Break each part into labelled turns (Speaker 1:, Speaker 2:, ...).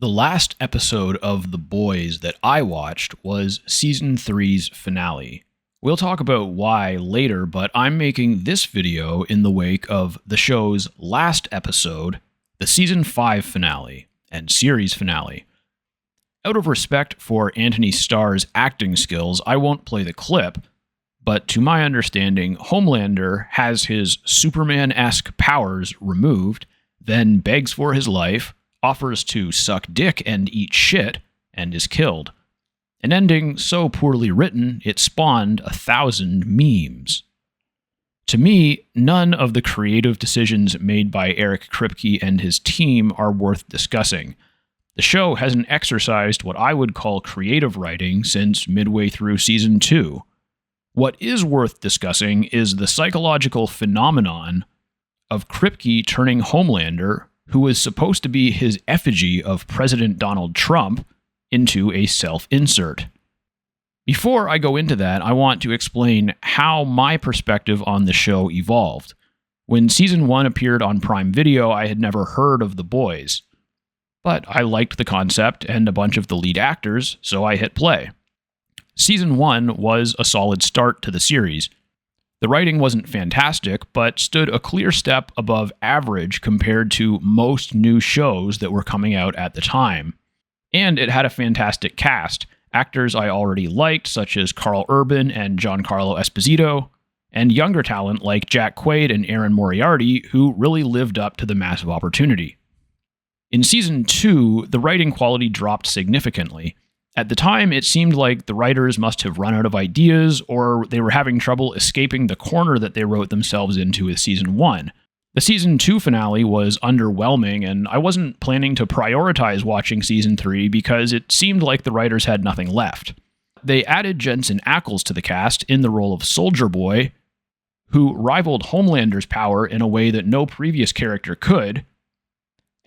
Speaker 1: The last episode of The Boys that I watched was Season 3's finale. We'll talk about why later, but I'm making this video in the wake of the show's last episode, the Season 5 finale and series finale. Out of respect for Antony Starr's acting skills, I won't play the clip, but to my understanding, Homelander has his Superman-esque powers removed, then begs for his life, offers to suck dick and eat shit, and is killed. An ending so poorly written, it spawned 1,000 memes. To me, none of the creative decisions made by Eric Kripke and his team are worth discussing. The show hasn't exercised what I would call creative writing since midway through Season 2. What is worth discussing is the psychological phenomenon of Kripke turning Homelander, who was supposed to be his effigy of President Donald Trump, into a self-insert. Before I go into that, I want to explain how my perspective on the show evolved. When Season 1 appeared on Prime Video, I had never heard of The Boys. But I liked the concept and a bunch of the lead actors, so I hit play. Season 1 was a solid start to the series. The writing wasn't fantastic, but stood a clear step above average compared to most new shows that were coming out at the time. And it had a fantastic cast, actors I already liked, such as Carl Urban and Giancarlo Esposito, and younger talent like Jack Quaid and Aaron Moriarty, who really lived up to the massive opportunity. In Season 2, the writing quality dropped significantly. At the time, it seemed like the writers must have run out of ideas, or they were having trouble escaping the corner that they wrote themselves into with Season 1. The Season 2 finale was underwhelming, and I wasn't planning to prioritize watching Season 3 because it seemed like the writers had nothing left. They added Jensen Ackles to the cast in the role of Soldier Boy, who rivaled Homelander's power in a way that no previous character could,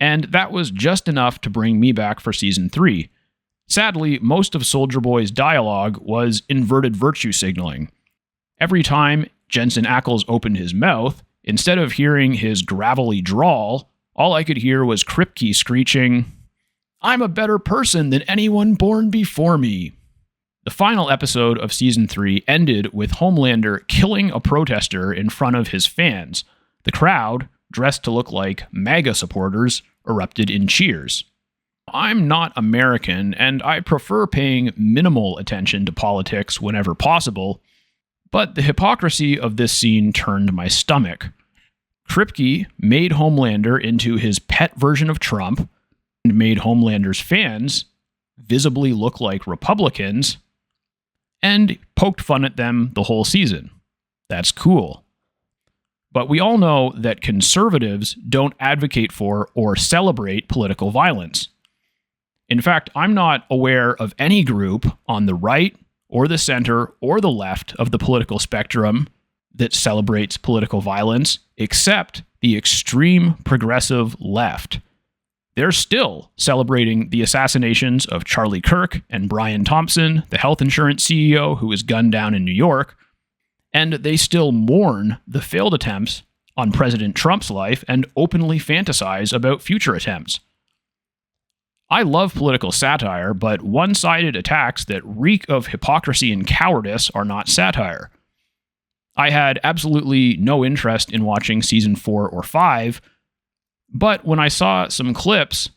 Speaker 1: and that was just enough to bring me back for Season 3. Sadly, most of Soldier Boy's dialogue was inverted virtue signaling. Every time Jensen Ackles opened his mouth, instead of hearing his gravelly drawl, all I could hear was Kripke screeching, "I'm a better person than anyone born before me." The final episode of Season 3 ended with Homelander killing a protester in front of his fans. The crowd, dressed to look like MAGA supporters, erupted in cheers. I'm not American, and I prefer paying minimal attention to politics whenever possible, but the hypocrisy of this scene turned my stomach. Kripke made Homelander into his pet version of Trump, and made Homelander's fans visibly look like Republicans, and poked fun at them the whole season. That's cool. But we all know that conservatives don't advocate for or celebrate political violence. In fact, I'm not aware of any group on the right or the center or the left of the political spectrum that celebrates political violence, except the extreme progressive left. They're still celebrating the assassinations of Charlie Kirk and Brian Thompson, the health insurance CEO who was gunned down in New York, and they still mourn the failed attempts on President Trump's life and openly fantasize about future attempts. I love political satire, but one-sided attacks that reek of hypocrisy and cowardice are not satire. I had absolutely no interest in watching Season 4 or 5, but when I saw some clips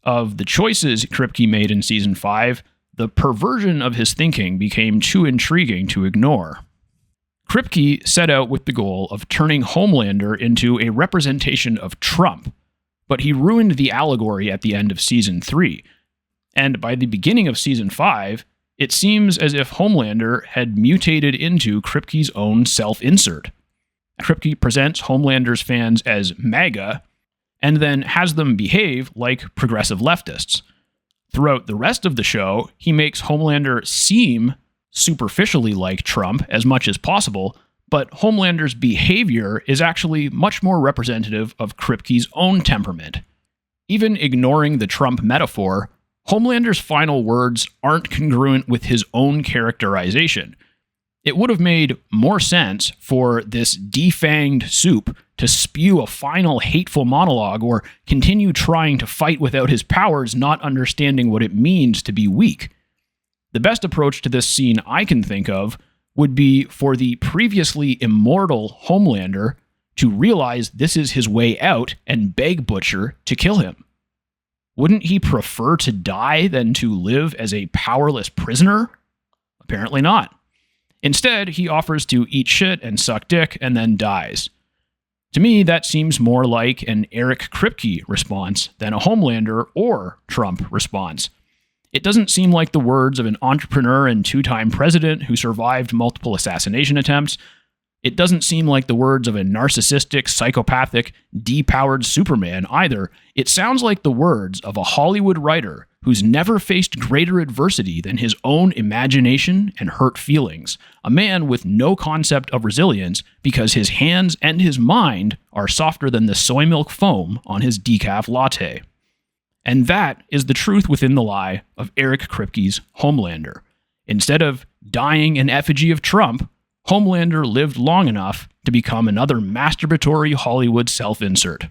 Speaker 1: of the choices Kripke made in Season 5, the perversion of his thinking became too intriguing to ignore. Kripke set out with the goal of turning Homelander into a representation of Trump, but he ruined the allegory at the end of Season 3. And by the beginning of Season 5, it seems as if Homelander had mutated into Kripke's own self-insert. Kripke presents Homelander's fans as MAGA, and then has them behave like progressive leftists. Throughout the rest of the show, he makes Homelander seem superficially like Trump as much as possible, but Homelander's behavior is actually much more representative of Kripke's own temperament. Even ignoring the Trump metaphor, Homelander's final words aren't congruent with his own characterization. It would have made more sense for this defanged soup to spew a final hateful monologue or continue trying to fight without his powers, not understanding what it means to be weak. The best approach to this scene I can think of would be for the previously immortal Homelander to realize this is his way out and beg Butcher to kill him. Wouldn't he prefer to die than to live as a powerless prisoner? Apparently not. Instead, he offers to eat shit and suck dick and then dies. To me, that seems more like an Eric Kripke response than a Homelander or Trump response. It doesn't seem like the words of an entrepreneur and two-time president who survived multiple assassination attempts. It doesn't seem like the words of a narcissistic, psychopathic, depowered Superman either. It sounds like the words of a Hollywood writer who's never faced greater adversity than his own imagination and hurt feelings. A man with no concept of resilience because his hands and his mind are softer than the soy milk foam on his decaf latte. And that is the truth within the lie of Eric Kripke's Homelander. Instead of dying in effigy of Trump, Homelander lived long enough to become another masturbatory Hollywood self-insert.